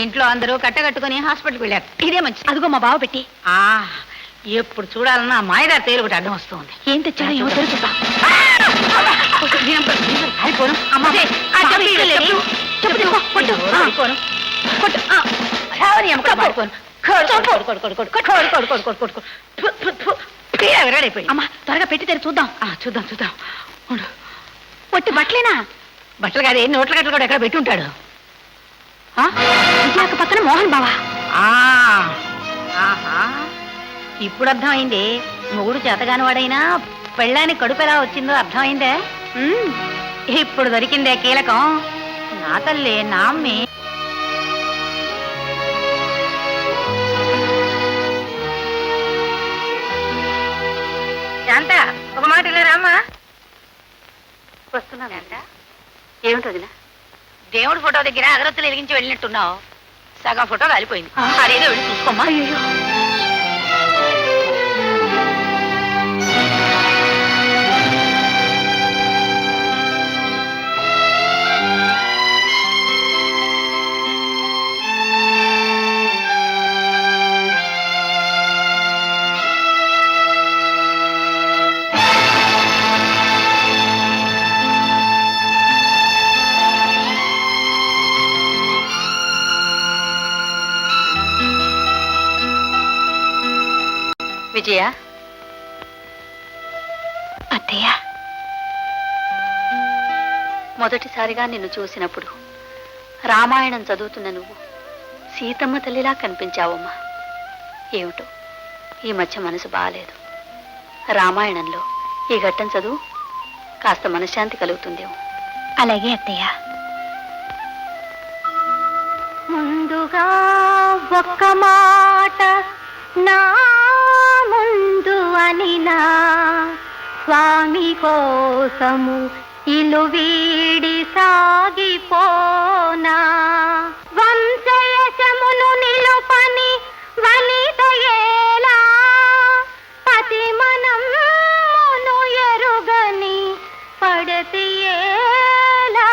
ఇంట్లో అందరూ కట్టగట్టుకుని హాస్పిటల్కి వెళ్ళారు. ఇదే మంచి. అదిగో మా బావ పెట్టి. ఎప్పుడు చూడాలన్నా మాయదారి తేలు ఒకటి అడ్డం వస్తుంది. ఏం తెచ్చాడో ఏమో తెలుసుదా? అమ్మా త్వరగా పెట్టి తెరి చూద్దాం. చూద్దాం చూద్దాం. పొట్టి బట్టలేనా? బట్టలు కాదే, నోట్ల గట్టలు కూడా ఎక్కడ పెట్టి ఉంటాడు. విజయాక పక్కన మోహన్ బావా. ఇప్పుడు అర్థమైంది. మొగుడు చేతగాని వాడైనా పెళ్ళానికి కడుపు ఎలా వచ్చిందో అర్థమైందే. ఇప్పుడు దొరికిందే కీలకం. నా తల్లి, నా అమ్మి. శాంత, ఒక మాట రామ్మా. వస్తున్నాను. ఏమిటి వదినా? దేవుడి ఫోటో దగ్గర అగరత్తులు వెలిగించి వెళ్ళినట్టున్నావు. సగం ఫోటో కాలిపోయింది. అదేదో వెళ్ళి చూసుకోమ్మా. అయ్యో, విజయ. అత్తయ్య, మొదటిసారిగా నిన్ను చూసినప్పుడు రామాయణం చదువుతున్న నువ్వు సీతమ్మ తల్లిలా కనిపించావమ్మా. ఏమిటో ఈ మధ్య మనసు బాగాలేదు. రామాయణంలో ఈ ఘట్టం చదువు, కాస్త మనశ్శాంతి కలుగుతుందేమో. అలాగే అత్తయ్య. ముందుగా ఒక్క మాట నా ముందు అనినా, స్వామి కోసము ఇల్లు వీడి సాగిపోనా, వంశయశమును నిలుపని వనితయేలా, పతి మనమును ఎరుగని పడతియేలా.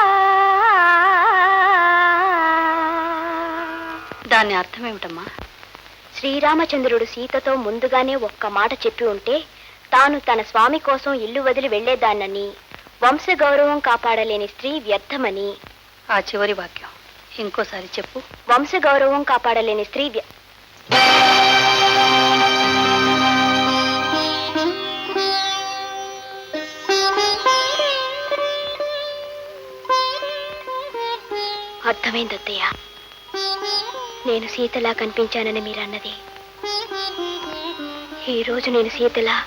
దాని అర్థమేమిటమ్మా? శ్రీరామచంద్రుడు సీతతో ముందుగానే ఒక్క మాట చెప్పి ఉంటే తాను తన స్వామి కోసం ఇల్లు వదిలి వెళ్లేదాన్నని, వంశగౌరవం కాపాడలేని స్త్రీ వ్యర్థమని. ఆ చివరి వాక్యం ఇంకోసారి చెప్పు. వంశగౌరవం కాపాడలేని స్త్రీ అర్థమైంది అత్తయ్య. నేను సీతలా కనిపించానని మీరన్నది. ఈ రోజు నేను సీతలా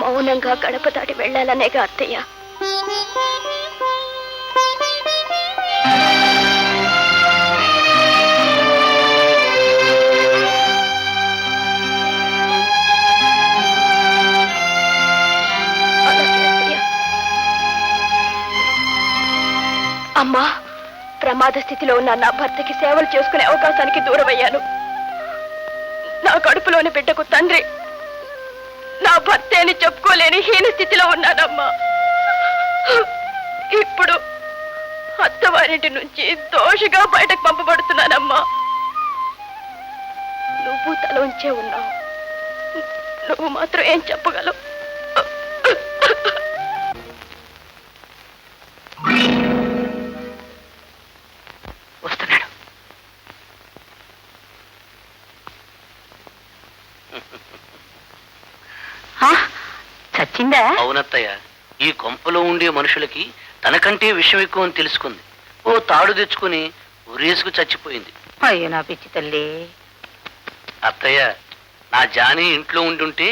మౌనంగా గడప దాటి వెళ్ళాలనేగా అత్తయ్య. అమ్మా, ప్రమాద స్థితిలో ఉన్న నా భర్తకి సేవలు చేసుకునే అవకాశానికి దూరమయ్యాను. నా కడుపులోని బిడ్డకు తండ్రి నా భర్తే అని చెప్పుకోలేని హీన స్థితిలో ఉన్నానమ్మా. ఇప్పుడు అత్తవారింటి నుంచి దోషిగా బయటకు పంపబడుతున్నానమ్మా. నువ్వు తల ఉంచే ఉన్నావు. నువ్వు మాత్రం ఏం చెప్పగలవు? వస్తున్నాడు. చచ్చిందా? అవునత్తయ్య, ఈ కొంపలో ఉండే మనుషులకి తనకంటే విషయం ఎక్కువ అని తెలుసుకుంది. ఓ తాడు తెచ్చుకుని ఉరేసుకు చచ్చిపోయింది. అయ్యో నా పిచ్చి తల్లి. అత్తయ్య, నా జానీ ఇంట్లో ఉండుంటే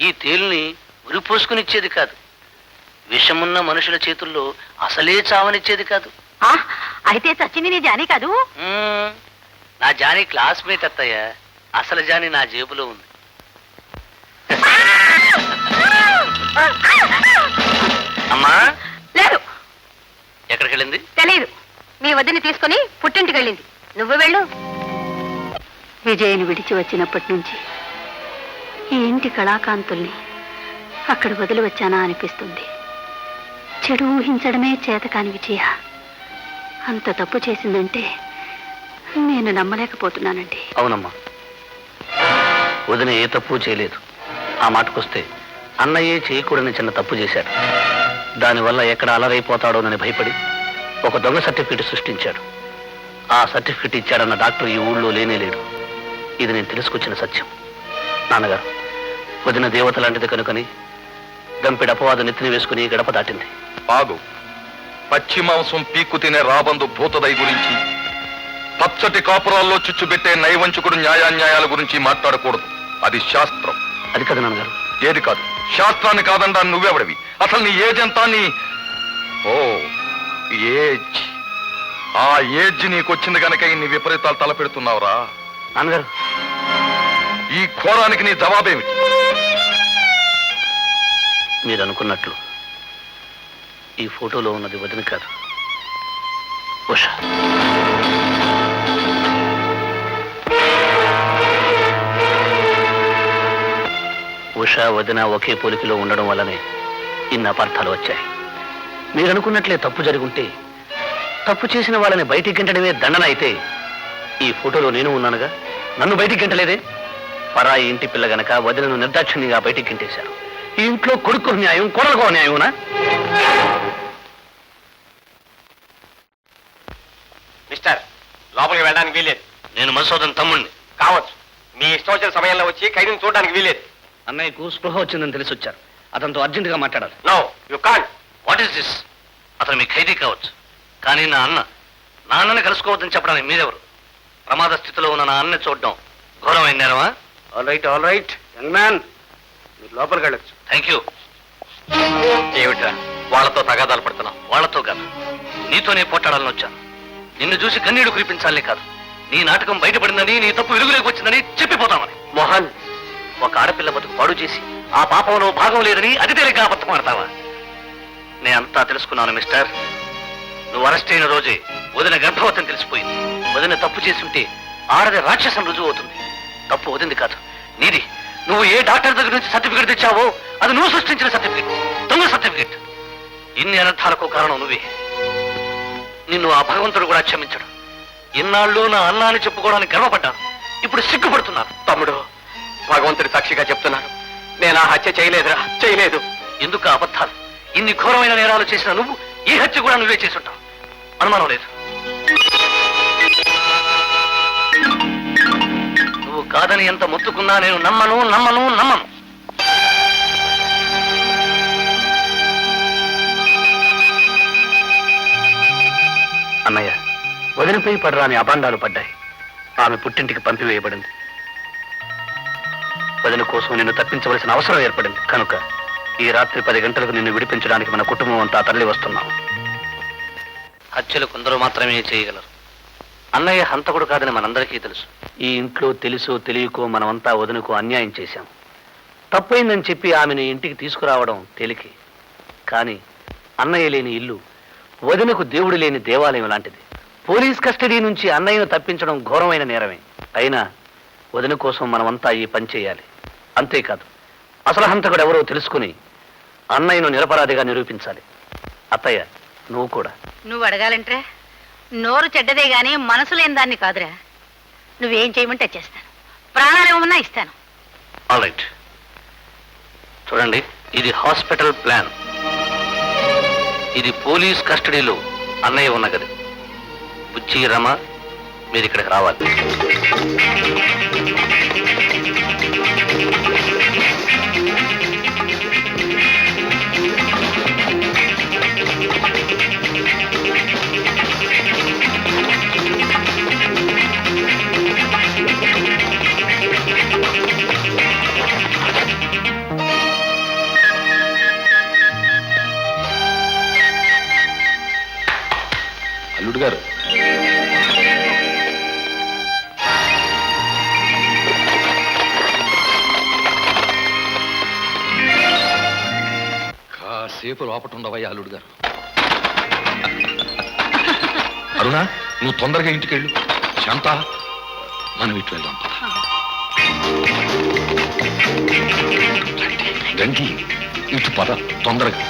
ఈ తేలుని ఉరిపోసుకుని ఇచ్చేది కాదు. విషమున్న మనుషుల చేతుల్లో అసలే చావనిచ్చేది కాదు. అయితే చచ్చింది నీ జానీ కాదు? నా జానీ క్లాస్మేట్ అత్తయ్య. అసలు జానీ నా జేబులో ఉంది. అమ్మా లేదు. ఎక్కడికి వెళ్ళింది తెలీదు. మీ వదిని తీసుకుని పుట్టింటికి వెళ్ళింది. నువ్వు వెళ్ళు. విజయని విడిచి వచ్చినప్పటి నుంచి ఈ ఇంటి కళాకాంతుల్ని అక్కడ వదిలి వచ్చానా అనిపిస్తుంది. చెడు ఊహించడమే చేతకాని విజయ అంత తప్పు చేసిందంటే నేను నమ్మలేకపోతున్నానండి. అవునమ్మా, వదిన ఏ తప్పు చేయలేదు. ఆ మాటకొస్తే అన్నయ్యే చేయకూడని చిన్న తప్పు చేశాడు. దానివల్ల ఎక్కడ అలరైపోతాడోనని భయపడి ఒక దొంగ సర్టిఫికెట్ సృష్టించాడు. ఆ సర్టిఫికెట్ ఇచ్చాడన్న డాక్టర్ ఈ ఊళ్ళో లేనే లేడు. ఇది నేను తెలుసుకొచ్చిన సత్యం. నాన్నగారు, వదిన దేవత లాంటిది కనుకని గంపెడు అపవాదు నెత్తిని వేసుకుని గడప దాటింది. ఆగు. పచ్చి మాంసం పీక్కు తినే రాబందు భూతదై గురించి, పచ్చటి కాపురాల్లో చిచ్చుబెట్టే నైవంచుకుడు న్యాయాన్యాయాల గురించి మాట్లాడకూడదు. అది శాస్త్రం. అది కదా నాన్నగారు. ఏది కాదు, శాస్త్రాన్ని కాదండా నువ్వెవడివి? అసలు నీ ఏజ్ ఎంత? ఓ ఏజ్. ఆ ఏజ్ నీకొచ్చింది కనుక ఇన్ని విపరీతాలు తలపెడుతున్నావురా. నాన్నగారు, ఈ ఘోరానికి నీ జవాబేమిటి? మీరు అనుకున్నట్లు ఈ ఫోటోలో ఉన్నది వదిన కాదు, ఉష. ఉష వదిన ఒకే పోలికలో ఉండడం వల్లనే ఇన్ని అపార్థాలు వచ్చాయి. మీరు అనుకున్నట్లే తప్పు జరుగుంటే తప్పు చేసిన వాళ్ళని బయటికి గెంటడమే దండన అయితే ఈ ఫోటోలో నేను ఉన్నానుగా, నన్ను బయటికి గెంటలేదే. పరాయి ఇంటి పిల్ల గనక వదినను నిర్దాక్షిణ్యంగా బయటికి గెంటేశారు. ఈ ఇంట్లో కొడుకు న్యాయం, కొడలకో న్యాయమునా? మిస్టర్, లోపలికి వెళ్ళడానికి వీల్లేదు. నేను మధుసూదన్ తమ్ముణ్ణి. కావచ్చు, మీ ఇష్టం వచ్చిన సమయంలో వచ్చి ఖైదీని చూడడానికి వీల్లేదు. అన్నయ్యకు స్పృహ వచ్చిందని తెలిసి వచ్చారు. అతనితో అర్జెంటుగా మాట్లాడాలి. No, you can't. What is this? అతను మీ ఖైదీ కావచ్చు, కానీ నా అన్నని కలుసుకోవద్దని చెప్పడానికి మీరెవరు? ప్రమాద స్థితిలో ఉన్న నా అన్నని చూడడం ఘోరమైన నేరమా? ఆల్ రైట్ యంగ్ మ్యాన్, మీరు లోపలికి వెళ్ళొచ్చు. Thank you. ఏమిట్రా వాళ్ళతో తగాదాలు పడుతున్నావు? వాళ్లతో కాదు, నీతోనే పోట్లాడాలని వచ్చాను. నిన్ను చూసి కన్నీళ్లు కురిపించాలనే కాదు, నీ నాటకం బయటపడిందని, నీ తప్పు వెలుగులోకి వచ్చిందని చెప్పిపోతామని. మోహన్, ఒక ఆడపిల్ల బతుకు పాడు చేసి ఆ పాపంలో భాగం లేదని అది తేలిగ్గా అబద్ధం ఆడతావా? నేనంతా తెలుసుకున్నాను మిస్టర్. నువ్వు అరెస్ట్ అయిన రోజే వదిన గర్భవతిని తెలిసిపోయింది. వదిన తప్పు చేసి ఉంటే ఆడది రాక్షసం రుజువు అవుతుంది. తప్పు వదింది కాదు, నీది. నువ్వు ఏ డాక్టర్ దగ్గర నుంచి సర్టిఫికెట్ తెచ్చావో అది నువ్వు సృష్టించిన సర్టిఫికెట్, దొంగ సర్టిఫికెట్. ఇన్ని అనర్థాలకు కారణం నువ్వే. నిన్ను ఆ భగవంతుడు కూడా క్షమించడు. ఇన్నాళ్ళు నా అన్న అని చెప్పుకోవడానికి గర్వపడ్డాను, ఇప్పుడు సిగ్గుపడుతున్నాను. తమ్ముడు, భగవంతుడి సాక్షిగా చెప్తున్నాను, నేను ఆ హత్య చేయలేదురా, చేయలేదు. ఎందుకు అబద్ధాలు? ఇన్ని ఘోరమైన నేరాలు చేసిన నువ్వు ఈ హత్య కూడా నువ్వే చేసుంటావు, అనుమానం లేదు. నువ్వు కాదని ఎంత మొత్తుకున్నా నేను నమ్మను. అన్నయ్య, వదిలిపై పడరాని అభాండాలు పడ్డాయి. ఆమె పుట్టింటికి పంపివేయబడింది. వదిన కోసం నిన్ను తప్పించవలసిన అవసరం ఏర్పడింది కనుక ఈ రాత్రి 10 గంటలకు నిన్ను విడిపించడానికి మన కుటుంబం అంతా తరలి వస్తున్నాం. హత్యలు కొందరు మాత్రమే చేయగలరు. అన్నయ్య హంతకుడు కాదని మనందరికీ తెలుసు. ఈ ఇంట్లో తెలుసో తెలియకో మనమంతా వదినకు అన్యాయం చేశాం. తప్పైందని చెప్పి ఆమెను ఇంటికి తీసుకురావడం తేలికే. కానీ అన్నయ్య లేని ఇల్లు వదినకు దేవుడు లేని దేవాలయం లాంటిది. పోలీస్ కస్టడీ నుంచి అన్నయ్యను తప్పించడం ఘోరమైన నేరమే. అయినా వదిన కోసం మనమంతా ఈ పని చేయాలి. అంతేకాదు, అసలు హంతకుడు ఎవరో తెలుసుకుని అన్నయ్యను నిరపరాధిగా నిరూపించాలి. అత్తయ్య, నువ్వు కూడా. నువ్వు అడగాలంటే నోరు చెడ్డదే గాని మనసు లేని దాన్ని కాదురా. నువ్వేం చేయమంటే చేస్తాను, ప్రాణాలు ఏమన్నా ఇస్తాను. All right. చూడండి, ఇది హాస్పిటల్ ప్లాన్. ఇది పోలీస్ కస్టడీలో అన్నయ్య ఉన్న గది. బుచ్చి, రమ, మీరు ఇక్కడికి రావాలి. అల్లుడు గారు, కాసేపు లోపటుండవయ్యా అల్లుడు గారు. అరుణ, నువ్వు తొందరగా ఇంటికి వెళ్ళు. శాంత, మనం ఇటు వెళ్దాం. రండి, ఇటు పద తొందరగా.